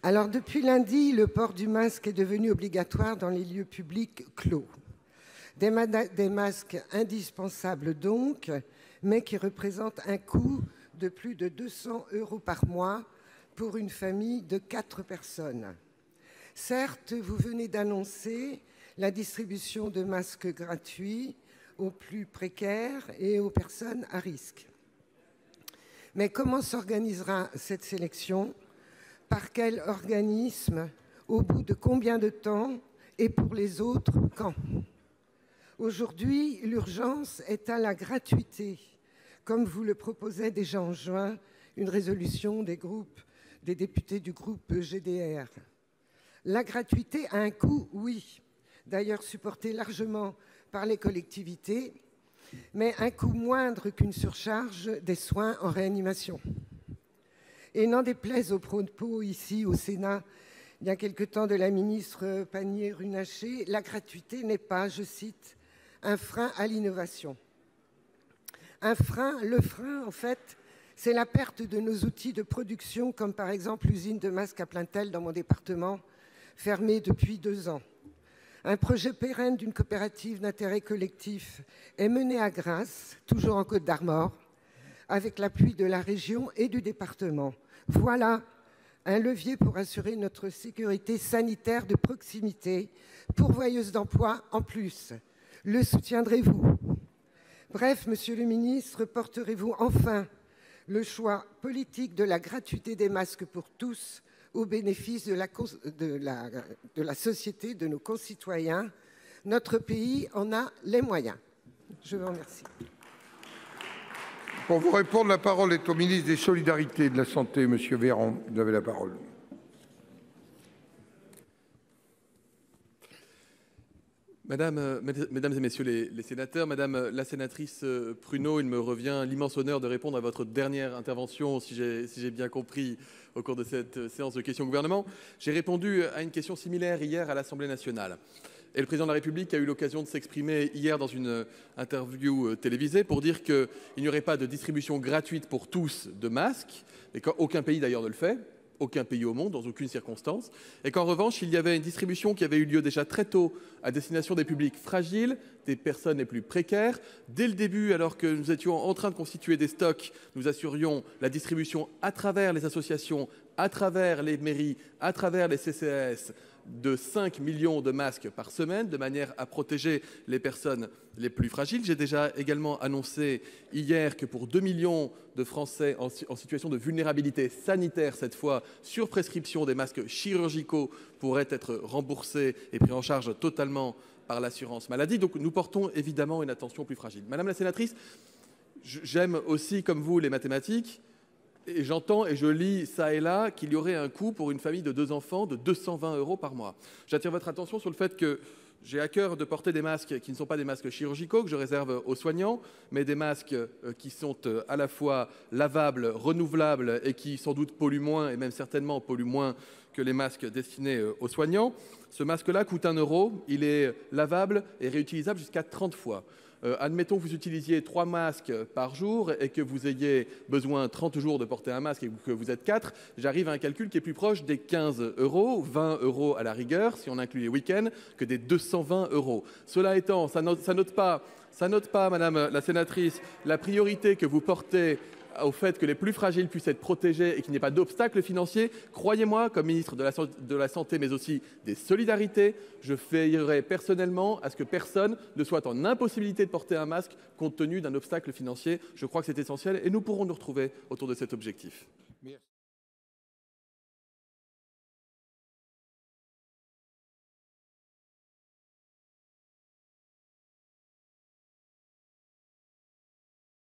Alors, depuis lundi, le port du masque est devenu obligatoire dans les lieux publics clos. Des masques indispensables donc, mais qui représentent un coût de plus de 200 € par mois pour une famille de 4 personnes. Certes, vous venez d'annoncer la distribution de masques gratuits aux plus précaires et aux personnes à risque. Mais comment s'organisera cette sélection? Par quel organisme? Au bout de combien de temps? Et pour les autres, quand? Aujourd'hui, l'urgence est à la gratuité, comme vous le proposait déjà en juin une résolution des députés du groupe GDR. La gratuité a un coût, oui, d'ailleurs supporté largement par les collectivités, mais un coût moindre qu'une surcharge des soins en réanimation. Et n'en déplaise aux propos ici au Sénat, il y a quelque temps, de la ministre Pannier-Runacher, la gratuité n'est pas, je cite, un frein à l'innovation. Le frein, en fait, c'est la perte de nos outils de production, comme par exemple l'usine de masques à Plaintel dans mon département, fermée depuis 2 ans. Un projet pérenne d'une coopérative d'intérêt collectif est mené à Grasse, toujours en Côte-d'Armor, avec l'appui de la région et du département. Voilà un levier pour assurer notre sécurité sanitaire de proximité, pourvoyeuse d'emplois en plus. Le soutiendrez-vous? Bref, monsieur le ministre, porterez-vous enfin le choix politique de la gratuité des masques pour tous au bénéfice de la société, de nos concitoyens? Notre pays en a les moyens. Je vous remercie. Pour vous répondre, la parole est au ministre des Solidarités et de la Santé, monsieur Véran. Vous avez la parole. Mesdames et messieurs les sénateurs, Madame la sénatrice Pruneau, il me revient l'immense honneur de répondre à votre dernière intervention, si j'ai bien compris, au cours de cette séance de questions au gouvernement. J'ai répondu à une question similaire hier à l'Assemblée nationale. Et le président de la République a eu l'occasion de s'exprimer hier dans une interview télévisée pour dire qu'il n'y aurait pas de distribution gratuite pour tous de masques, et qu'aucun pays d'ailleurs ne le fait. Aucun pays au monde, dans aucune circonstance, et qu'en revanche, il y avait une distribution qui avait eu lieu déjà très tôt à destination des publics fragiles, des personnes les plus précaires. Dès le début, alors que nous étions en train de constituer des stocks, nous assurions la distribution à travers les associations, à travers les mairies, à travers les CCAS, de 5 millions de masques par semaine, de manière à protéger les personnes les plus fragiles. J'ai déjà également annoncé hier que pour 2 millions de Français en situation de vulnérabilité sanitaire, cette fois sur prescription, des masques chirurgicaux pourraient être remboursés et pris en charge totalement par l'assurance maladie. Donc nous portons évidemment une attention aux plus fragiles. Madame la sénatrice, j'aime aussi, comme vous, les mathématiques. Et j'entends et je lis ça et là qu'il y aurait un coût pour une famille de 2 enfants de 220 € par mois. J'attire votre attention sur le fait que j'ai à cœur de porter des masques qui ne sont pas des masques chirurgicaux que je réserve aux soignants, mais des masques qui sont à la fois lavables, renouvelables et qui sans doute polluent moins et même certainement polluent moins que les masques destinés aux soignants. Ce masque-là coûte 1 €, il est lavable et réutilisable jusqu'à 30 fois. Admettons que vous utilisiez 3 masques par jour et que vous ayez besoin 30 jours de porter un masque et que vous êtes 4, j'arrive à un calcul qui est plus proche des 15 €, 20 € à la rigueur, si on inclut les week-ends, que des 220 €. Cela étant, ça note pas, Madame la sénatrice, la priorité que vous portez au fait que les plus fragiles puissent être protégés et qu'il n'y ait pas d'obstacles financiers. Croyez-moi, comme ministre de la Santé, mais aussi des Solidarités, je veillerai personnellement à ce que personne ne soit en impossibilité de porter un masque compte tenu d'un obstacle financier. Je crois que c'est essentiel et nous pourrons nous retrouver autour de cet objectif. Merci.